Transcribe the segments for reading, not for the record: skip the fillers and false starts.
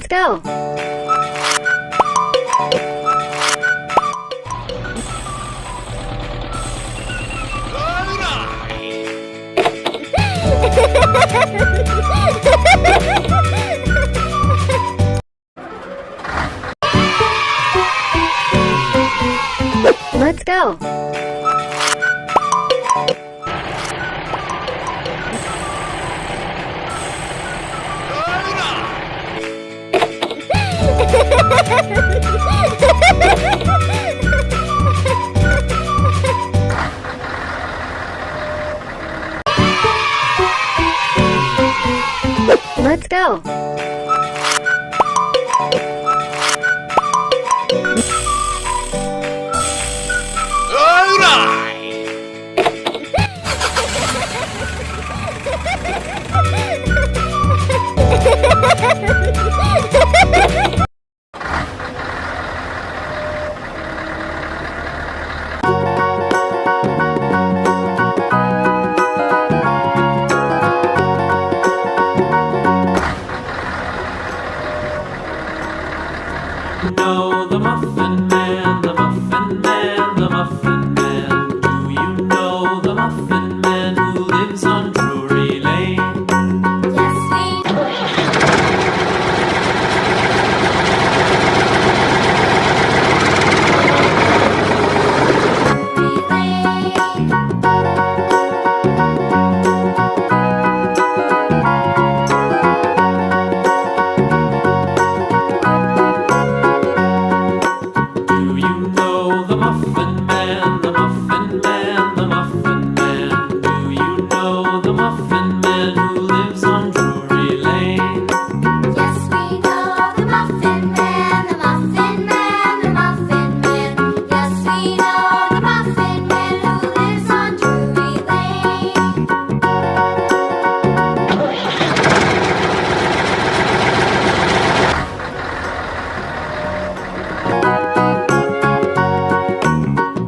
Let's go! Let's go! Let's go! Know the Muffin Man, the Muffin Man, the Muffin Man. Do you know the Muffin Man who lives on Drury Lane? Yes, we do. Do you know the Muffin Man, the Muffin Man, the Muffin Man? Do you know the Muffin Man who lives on Drury Lane? Yes, we know the Muffin Man, the Muffin Man, the Muffin Man. Yes, we know the Muffin Man who lives on Drury Lane.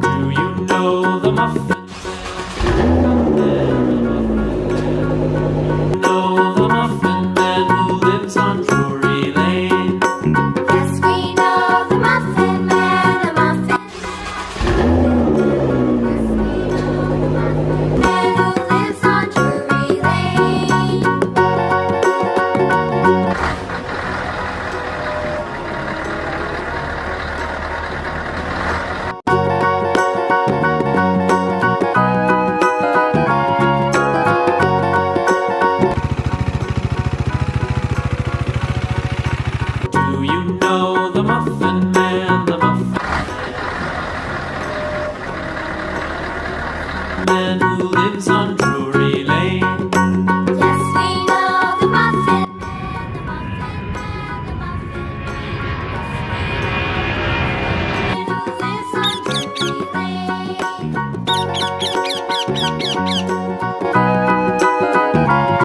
Do you know the Muffin Man? Know the Muffin Man who lives on Drury Lane? Yes, we know the Muffin Man, the Muffin Man who lives on Drury Lane. Do you know the Muffin Man, the Muffin Man who lives on Drury Lane?